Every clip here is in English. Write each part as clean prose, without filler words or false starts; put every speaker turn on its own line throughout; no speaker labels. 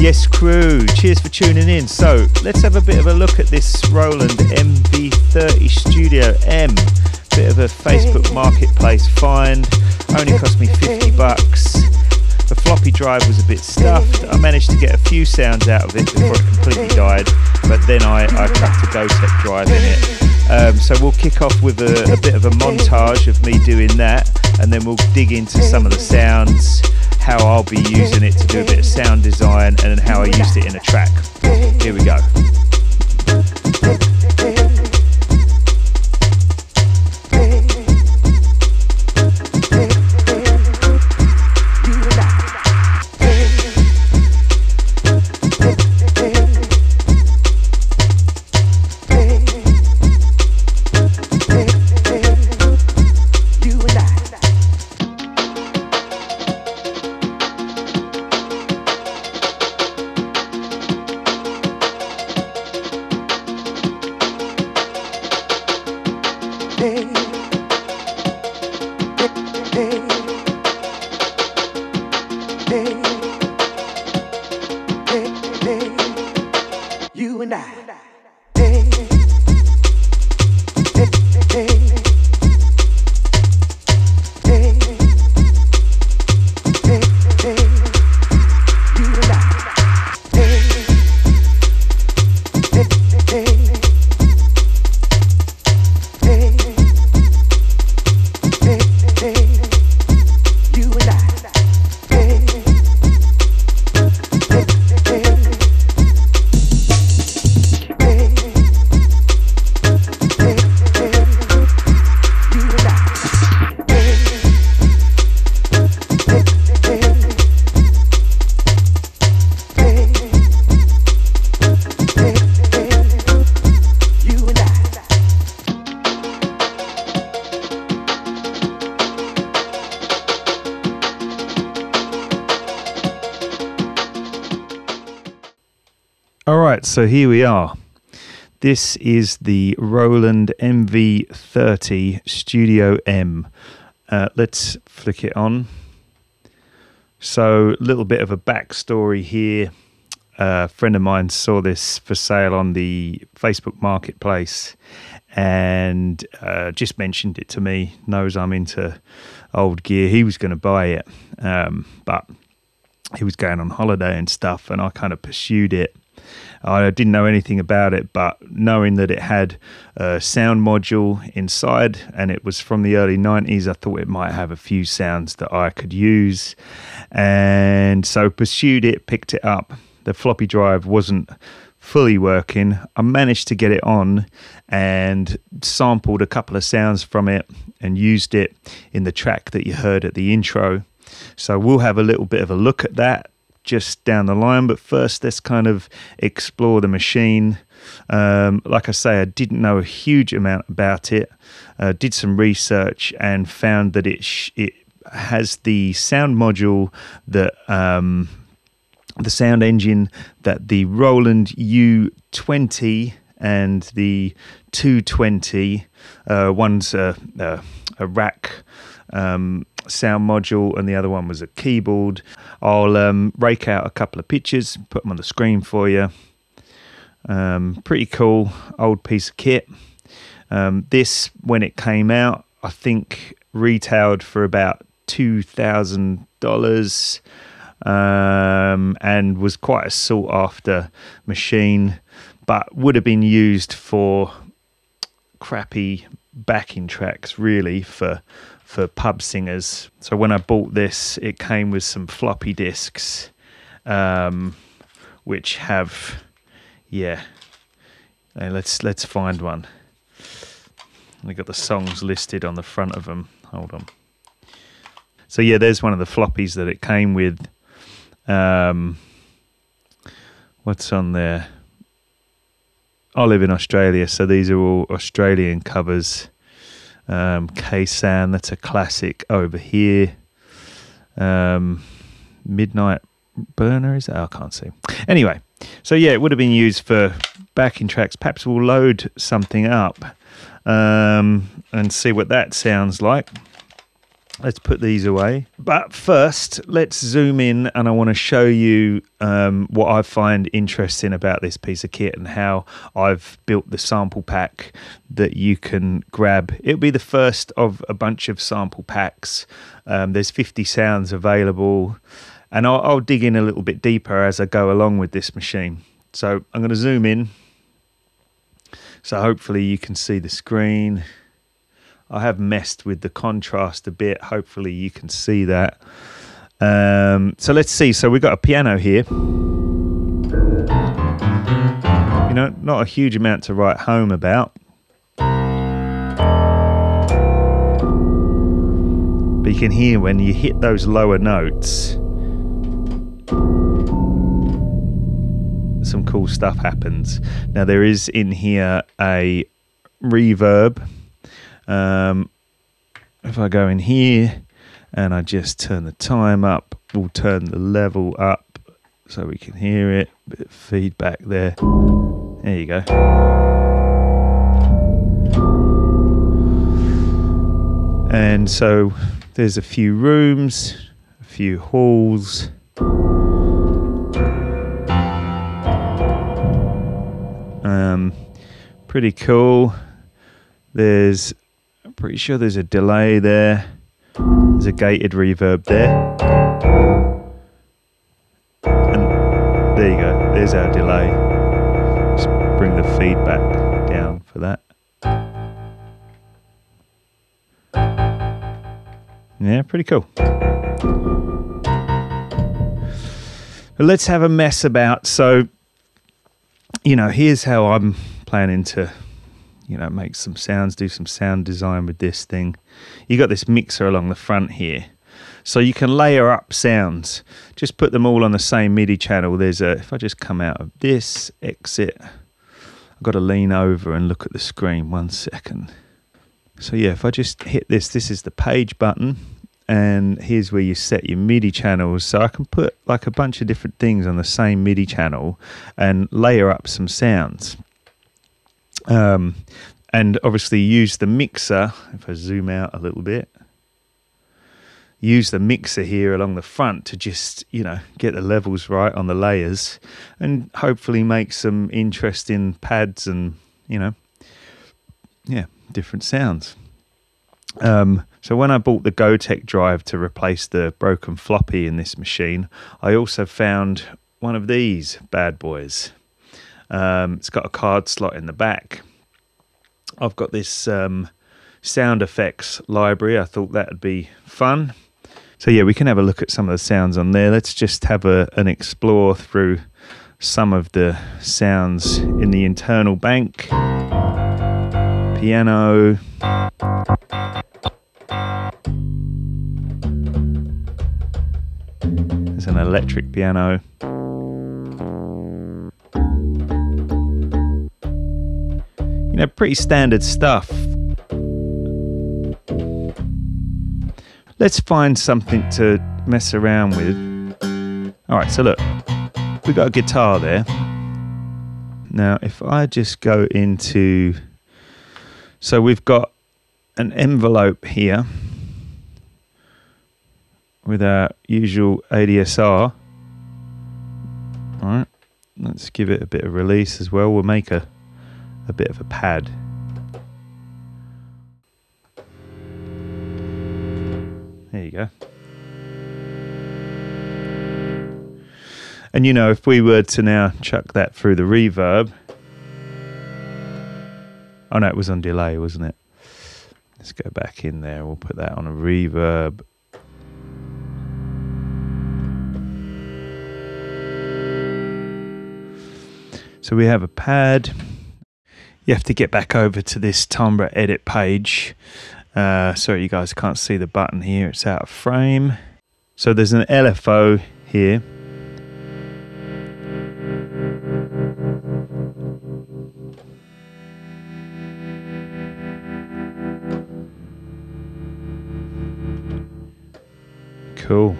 Yes, crew, cheers for tuning in. So let's have a bit of a look at this Roland MV30 Studio M. Bit of a Facebook marketplace find, only cost me 50 bucks. The floppy drive was a bit stuffed. I managed to get a few sounds out of it before it completely died, but then I chucked a GoTech drive in it. So we'll kick off with a bit of a montage of me doing that, and then we'll dig into some of the sounds, how I'll be using it to do a bit of sound design, and then how I used it in a track. Here we go. Alright, so here we are. This is the Roland MV30 Studio M. Let's flick it on. So, a little bit of a backstory here. A friend of mine saw this for sale on the Facebook marketplace and just mentioned it to me. Knows I'm into old gear. He was going to buy it, but he was going on holiday and stuff, and I kind of pursued it. I didn't know anything about it, but knowing that it had a sound module inside and it was from the early 90s, I thought it might have a few sounds that I could use. And so pursued it, picked it up. The floppy drive wasn't fully working. I managed to get it on and sampled a couple of sounds from it and used it in the track that you heard at the intro. So we'll have a little bit of a look at that just down the line, but first let's kind of explore the machine. Like I say, I didn't know a huge amount about it. Did some research and found that it has the sound module that the sound engine that the Roland U20 and the 220, one's a rack sound module and the other one was a keyboard. I'll rake out a couple of pictures, put them on the screen for you. Pretty cool old piece of kit. This, when it came out, I think retailed for about $2,000 and was quite a sought after machine, but would have been used for crappy backing tracks really for pub singers. So when I bought this, it came with some floppy disks, which have, yeah. Let's find one. We got the songs listed on the front of them. Hold on. So yeah, there's one of the floppies that it came with. What's on there? I live in Australia, so these are all Australian covers. K-Sound, that's a classic over here. Midnight Burner, is that? I can't see. Anyway, so yeah, it would have been used for backing tracks. Perhaps we'll load something up and see what that sounds like. Let's put these away. But first, let's zoom in, and I want to show you what I find interesting about this piece of kit and how I've built the sample pack that you can grab. It'll be the first of a bunch of sample packs. There's 50 sounds available, and I'll dig in a little bit deeper as I go along with this machine. So I'm going to zoom in, so hopefully you can see the screen. I have messed with the contrast a bit. Hopefully you can see that. So let's see. So we've got a piano here. You know, not a huge amount to write home about. But you can hear when you hit those lower notes, some cool stuff happens. Now there is in here a reverb. If I go in here and I just turn the time up, we'll turn the level up so we can hear it. Bit of feedback there. There you go. And so there's a few rooms, a few halls. Pretty cool. There's, I'm pretty sure there's a delay there. There's a gated reverb there. And there you go, there's our delay. Just bring the feedback down for that. Yeah, pretty cool. But let's have a mess about. So, you know, here's how I'm planning to, you know, make some sounds, do some sound design with this thing. You got this mixer along the front here, so you can layer up sounds. Just put them all on the same MIDI channel. There's a, if I just come out of this, exit, I've got to lean over and look at the screen. 1 second. So yeah, if I just hit this, this is the page button, and here's where you set your MIDI channels. So I can put like a bunch of different things on the same MIDI channel and layer up some sounds. And obviously use the mixer. If I zoom out a little bit, use the mixer here along the front to just, you know, get the levels right on the layers and hopefully make some interesting pads and, you know, yeah, different sounds. So when I bought the Gotek drive to replace the broken floppy in this machine, I also found one of these bad boys. It's got a card slot in the back. I've got this sound effects library. I thought that would be fun. So yeah, we can have a look at some of the sounds on there. Let's just have an explore through some of the sounds in the internal bank. Piano. There's an electric piano. You know, pretty standard stuff. Let's find something to mess around with. All right, so look, we've got a guitar there. Now, if I just go into, so we've got an envelope here with our usual ADSR. All right, let's give it a bit of release as well. We'll make a bit of a pad. There you go. And you know, if we were to now chuck that through the reverb, oh no, it was on delay, wasn't it? Let's go back in there. We'll put that on a reverb. So we have a pad. You have to get back over to this timbre edit page. Sorry, you guys can't see the button here. It's out of frame. So there's an LFO here. Cool.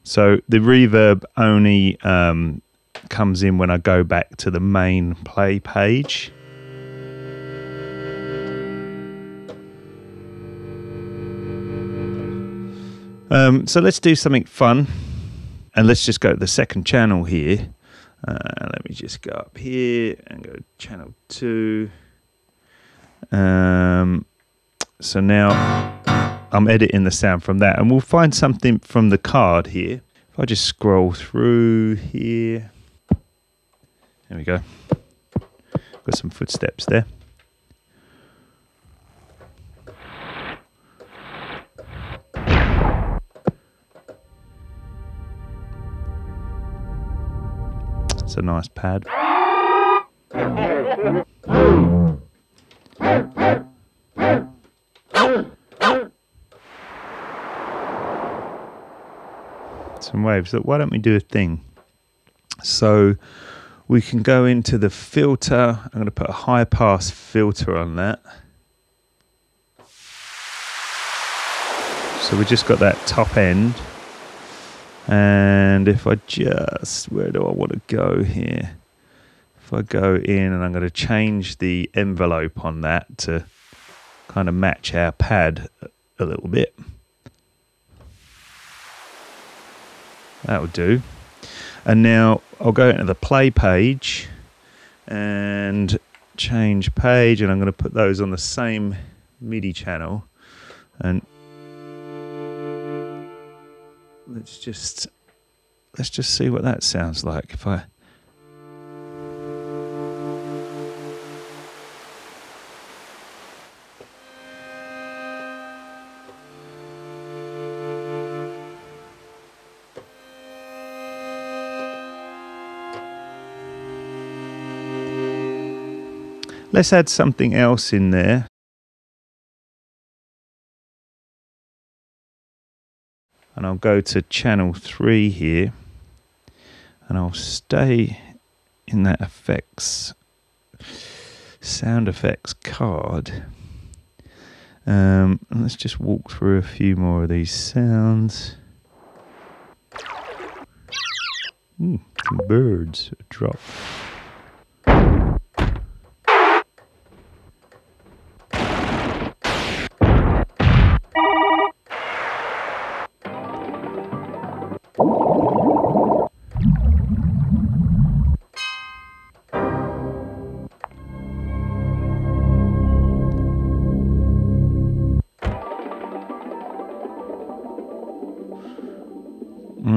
So the reverb only comes in when I go back to the main play page. So let's do something fun, and let's just go to the second channel here. Let me just go up here and go to channel 2. So now I'm editing the sound from that, and we'll find something from the card here. If I just scroll through here, there we go. Got some footsteps there. It's a nice pad. Some waves. Look, why don't we do a thing? So we can go into the filter. I'm going to put a high pass filter on that. So we just got that top end. And if I just, where do I want to go here? If I go in and I'm going to change the envelope on that to kind of match our pad a little bit. That will do. And now I'll go into the play page and change page, and I'm going to put those on the same MIDI channel. And let's just see what that sounds like if I let's add something else in there. And I'll go to channel 3 here, and I'll stay in that sound effects card. And let's just walk through a few more of these sounds. Ooh, some birds drop.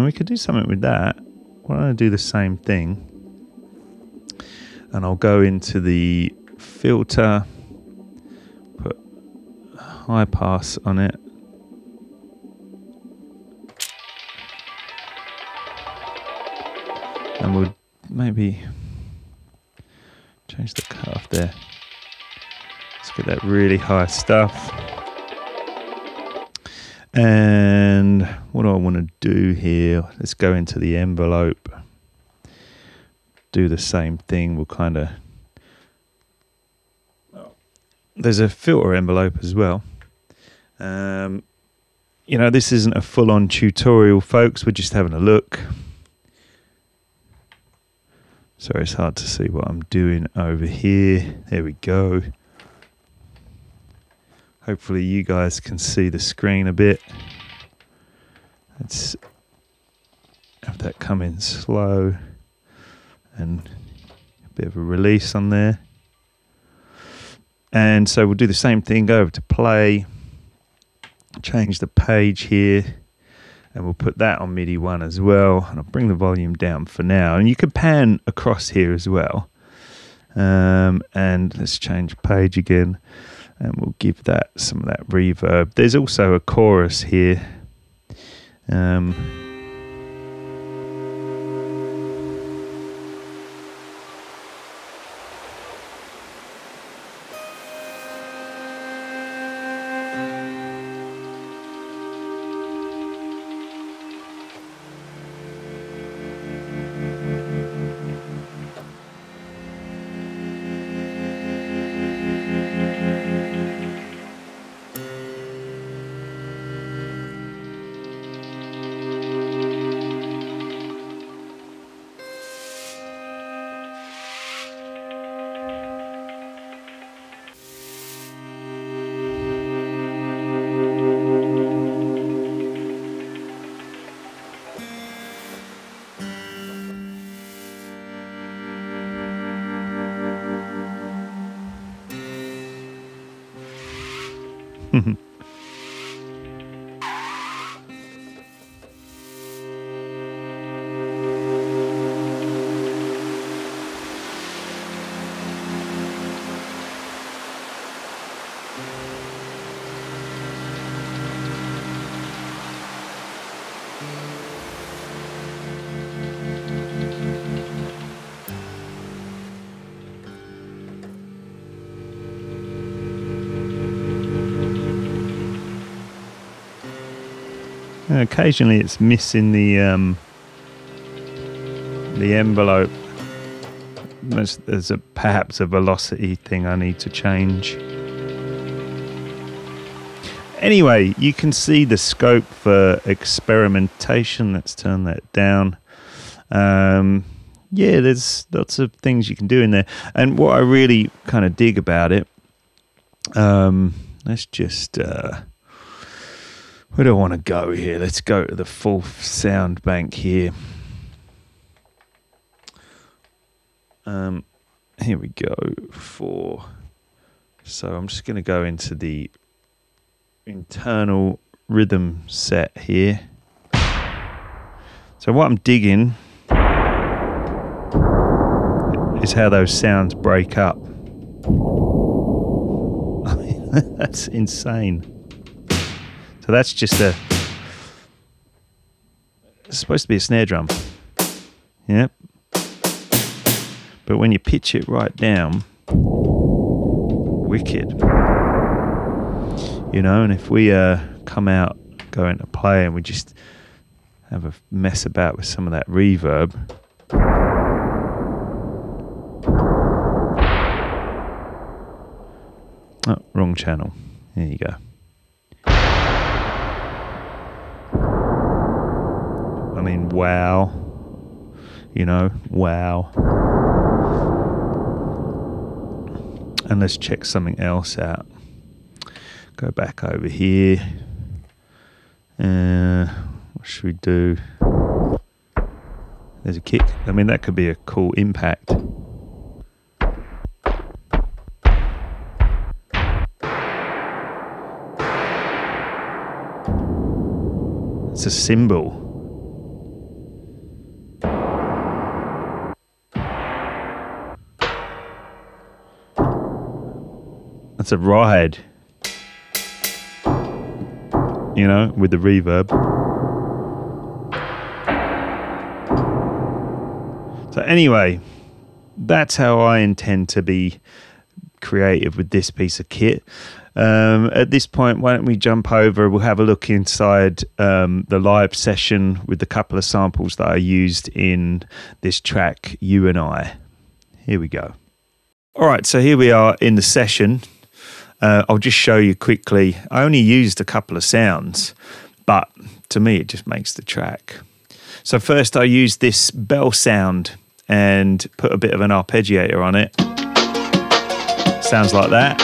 We could do something with that. Why don't I do the same thing? And I'll go into the filter, put high pass on it. And we'll maybe change the cutoff there. Let's get that really high stuff. And what do I want to do here? Let's go into the envelope. Do the same thing. We'll kind of... There's a filter envelope as well. You know, this isn't a full-on tutorial, folks. We're just having a look. Sorry, it's hard to see what I'm doing over here. There we go. Hopefully you guys can see the screen a bit. Let's have that come in slow and a bit of a release on there. And so we'll do the same thing, go over to play, change the page here, and we'll put that on MIDI 1 as well. And I'll bring the volume down for now. And you can pan across here as well. And let's change page again. And we'll give that some of that reverb. There's also a chorus here. And occasionally it's missing the envelope. There's perhaps a velocity thing I need to change. Anyway, you can see the scope for experimentation. Let's turn that down. Yeah, there's lots of things you can do in there. And what I really kind of dig about it, let's just, where do I want to go here? Let's go to the full sound bank here. Here we go so I'm just going to go into the internal rhythm set here. So what I'm digging is how those sounds break up. That's insane. So that's just it's supposed to be a snare drum. Yep. But when you pitch it right down, wicked. You know, and if we come out, go into play, and we just have a mess about with some of that reverb. Oh, wrong channel. There you go. I mean, wow. You know, wow. And let's check something else out. Go back over here. What should we do? There's a kick. I mean, that could be a cool impact. It's a cymbal. That's a ride, you know, with the reverb. So anyway, that's how I intend to be creative with this piece of kit. At this point, why don't we jump over, we'll have a look inside the live session with the couple of samples that I used in this track, You and I. Here we go. All right, so here we are in the session. I'll just show you quickly. I only used a couple of sounds, but to me it just makes the track. So first I used this bell sound and put a bit of an arpeggiator on it. Sounds like that.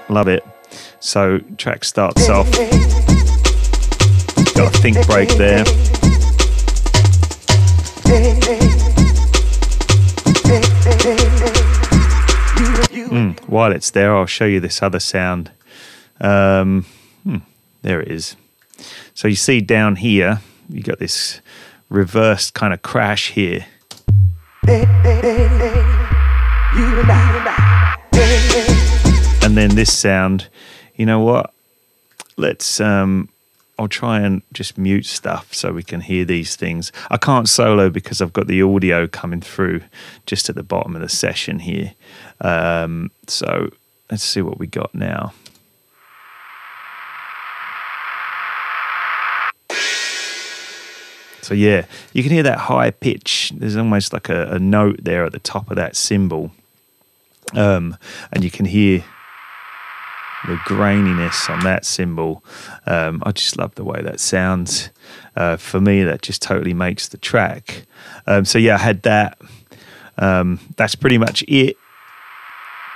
Love it. So track starts off. Got a think break there. While it's there, I'll show you this other sound. There it is. So you see down here, you got this reversed kind of crash here. And then this sound, you know what? Let's I'll try and just mute stuff so we can hear these things. I can't solo because I've got the audio coming through just at the bottom of the session here. So let's see what we got now. So yeah, you can hear that high pitch. There's almost like a note there at the top of that cymbal. And you can hear the graininess on that cymbal. I just love the way that sounds. For me, that just totally makes the track. So yeah, I had that. That's pretty much it.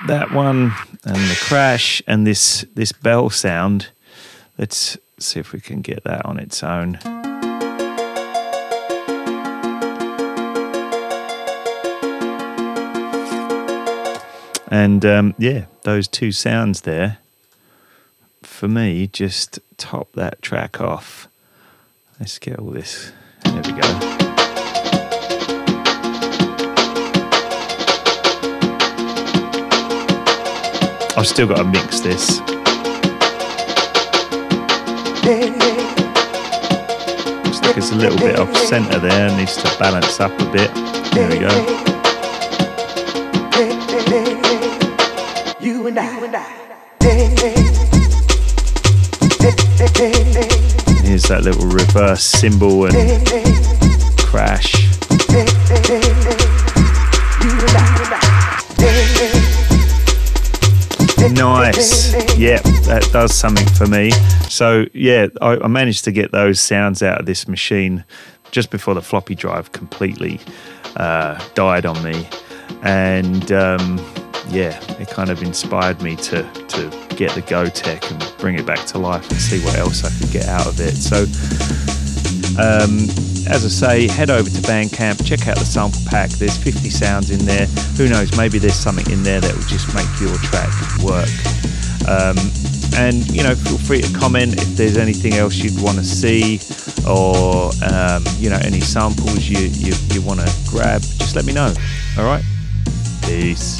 That one and the crash and this bell sound. Let's see if we can get that on its own. And yeah, those two sounds there, for me, just top that track off. Let's get all this. There we go. I've still got to mix this. Looks like it's a little bit off center there, needs to balance up a bit. There we go.
You and I.
Here's that little reverse cymbal and crash. Nice. Yeah, that does something for me. So yeah, I managed to get those sounds out of this machine just before the floppy drive completely died on me. And yeah, it kind of inspired me to get the GoTech and bring it back to life and see what else I could get out of it. So as I say, head over to Bandcamp, check out the sample pack. There's 50 sounds in there. Who knows, maybe there's something in there that will just make your track work. And you know, feel free to comment if there's anything else you'd want to see, or you know, any samples you want to grab. Just let me know. All right, peace.